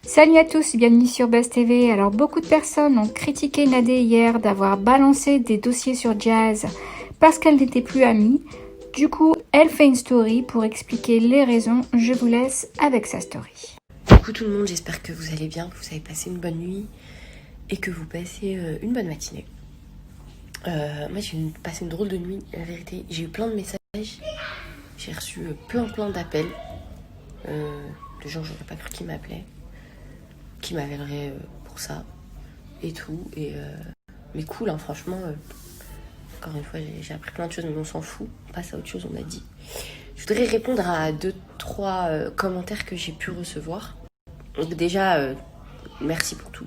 Salut à tous, bienvenue sur Buzz TV. Alors beaucoup de personnes ont critiqué Nadé hier d'avoir balancé des dossiers sur Jazz parce qu'elle n'était plus amie. Du coup, elle fait une story pour expliquer les raisons. Je vous laisse avec sa story. Coucou tout le monde, j'espère que vous allez bien, que vous avez passé une bonne nuit et que vous passez une bonne matinée. Moi j'ai passé une drôle de nuit, la vérité. J'ai eu plein de messages, j'ai reçu plein d'appels de gens que j'aurais pas cru qui m'appelaient, qui m'appelleraient pour ça et tout. Mais cool, hein, franchement. Encore une fois, j'ai appris plein de choses, mais on s'en fout. On passe à autre chose, on a dit. Je voudrais répondre à 2-3 commentaires que j'ai pu recevoir. Donc déjà, merci pour tous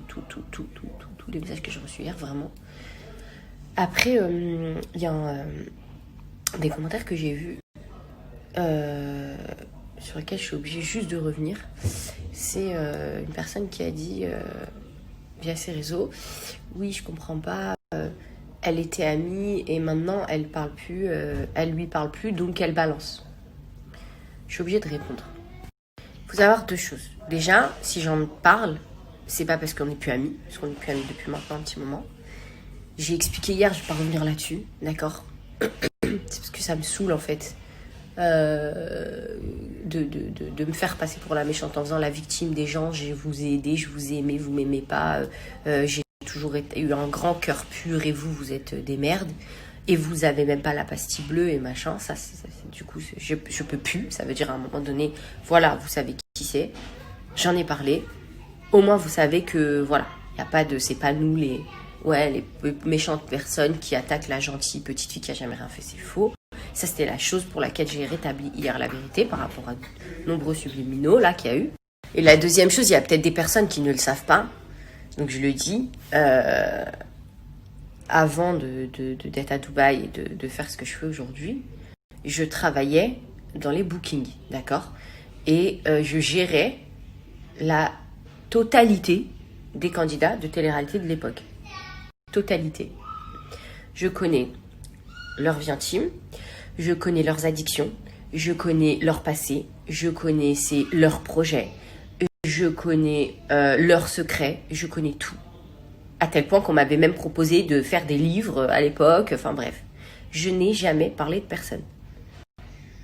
les messages que j'ai reçus hier, vraiment. Après, il y a des commentaires que j'ai vus sur lesquels je suis obligée juste de revenir. C'est une personne qui a dit via ses réseaux, oui, je comprends pas, elle était amie et maintenant elle parle plus, elle lui parle plus, donc elle balance. Je suis obligée de répondre. Il faut savoir deux choses. Déjà, si j'en parle, c'est pas parce qu'on n'est plus amis, parce qu'on n'est plus amis depuis maintenant un petit moment. J'ai expliqué hier, je vais pas revenir là-dessus, d'accord. C'est parce que ça me saoule en fait de me faire passer pour la méchante en faisant la victime des gens. Je vous ai aidé, je vous ai aimé, vous m'aimez pas. J'ai toujours eu un grand cœur pur et vous êtes des merdes. Et vous avez même pas la pastille bleue et machin. Du coup, je peux plus. Ça veut dire à un moment donné, voilà, vous savez qui c'est. J'en ai parlé. Au moins, vous savez que, voilà, y a pas de, c'est pas nous les méchantes personnes qui attaquent la gentille petite fille qui a jamais rien fait. C'est faux. Ça, c'était la chose pour laquelle j'ai rétabli hier la vérité par rapport à de nombreux subliminaux, là, qu'il y a eu. Et la deuxième chose, il y a peut-être des personnes qui ne le savent pas. Donc, je le dis, avant d'être à Dubaï et de faire ce que je fais aujourd'hui, je travaillais dans les bookings, d'accord? Et je gérais la totalité des candidats de télé-réalité de l'époque. Totalité. Je connais leur vie intime, je connais leurs addictions, je connais leur passé, je connaissais leurs projets, je connais leurs secrets, je connais tout. À tel point qu'on m'avait même proposé de faire des livres à l'époque, enfin bref. Je n'ai jamais parlé de personne.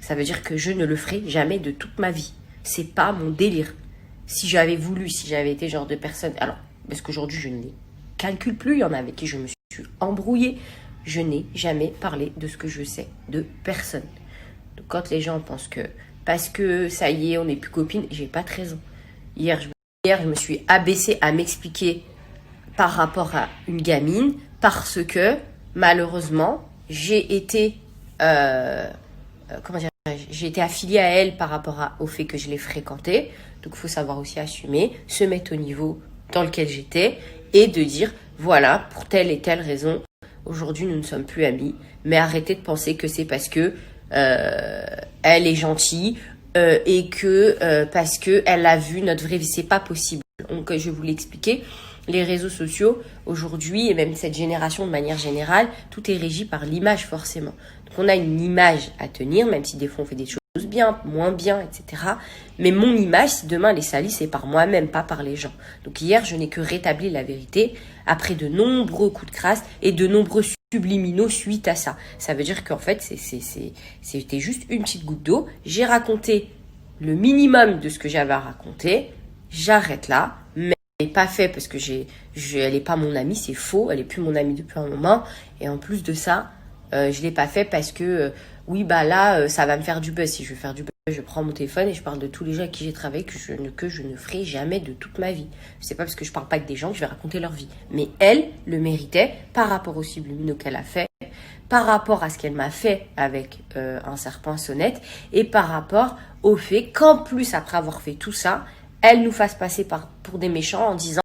Ça veut dire que je ne le ferai jamais de toute ma vie. C'est pas mon délire. Si j'avais voulu, si j'avais été genre de personne... Alors, parce qu'aujourd'hui, je ne les calcule plus. Il y en a avec qui je me suis embrouillée. Je n'ai jamais parlé de ce que je sais de personne. Donc, quand les gens pensent que... Parce que, ça y est, on n'est plus copines, j'ai pas de raison. Hier, je me suis abaissée à m'expliquer par rapport à une gamine, parce que, malheureusement, j'ai été affiliée à elle par rapport au fait que je l'ai fréquentée. Donc, il faut savoir aussi assumer, se mettre au niveau dans lequel j'étais et de dire, voilà, pour telle et telle raison, aujourd'hui, nous ne sommes plus amis. Mais arrêtez de penser que c'est parce que elle est gentille et que parce qu'elle a vu notre vraie vie. C'est pas possible. Donc, je vais vous l'expliquer. Les réseaux sociaux, aujourd'hui, et même cette génération de manière générale, tout est régi par l'image forcément. Donc on a une image à tenir, même si des fois on fait des choses bien, moins bien, etc. Mais mon image, si demain elle est salie, c'est par moi-même, pas par les gens. Donc hier, je n'ai que rétabli la vérité après de nombreux coups de crasse et de nombreux subliminaux suite à ça. Ça veut dire qu'en fait, c'était juste une petite goutte d'eau. J'ai raconté le minimum de ce que j'avais à raconter. J'arrête là. Elle n'est pas fait parce que elle n'est pas mon amie, c'est faux, elle n'est plus mon amie depuis un moment. Et en plus de ça, je ne l'ai pas fait parce que, oui, bah là, ça va me faire du buzz. Si je veux faire du buzz, je prends mon téléphone et je parle de tous les gens avec qui j'ai travaillé que je ne ferai jamais de toute ma vie. C'est pas parce que je parle pas avec des gens que je vais raconter leur vie. Mais elle le méritait par rapport aux subliminaux qu'elle a fait, par rapport à ce qu'elle m'a fait avec un serpent sonnette et par rapport au fait qu'en plus, après avoir fait tout ça, elle nous fasse passer pour des méchants en disant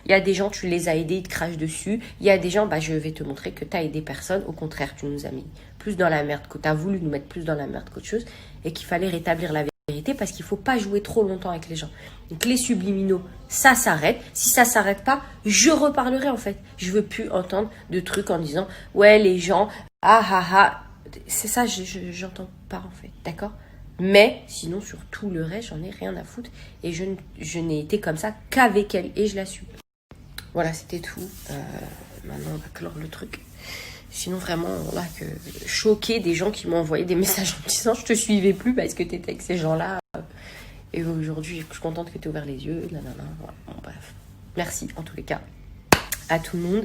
il y a des gens, tu les as aidés, ils te crachent dessus. Il y a des gens, je vais te montrer que tu as aidé personne. Au contraire, tu nous as mis plus dans la merde, que tu as voulu nous mettre plus dans la merde qu'autre chose et qu'il fallait rétablir la vérité parce qu'il ne faut pas jouer trop longtemps avec les gens. Donc les subliminaux, ça s'arrête. Si ça ne s'arrête pas, je reparlerai en fait. Je ne veux plus entendre de trucs en disant ouais, les gens, ah ah ah. C'est ça, j'entends pas en fait, d'accord ? Mais sinon, sur tout le reste, j'en ai rien à foutre. Et je n'ai été comme ça qu'avec elle. Et je l'assume. Voilà, c'était tout. Maintenant, on va clore le truc. Sinon, vraiment, là, choquée des gens qui m'ont envoyé des messages en me disant « Je te suivais plus parce que t'étais avec ces gens-là. » Et aujourd'hui, je suis contente que t'aies ouvert les yeux. Nanana. Voilà. Bon, bref. Merci, en tous les cas, à tout le monde.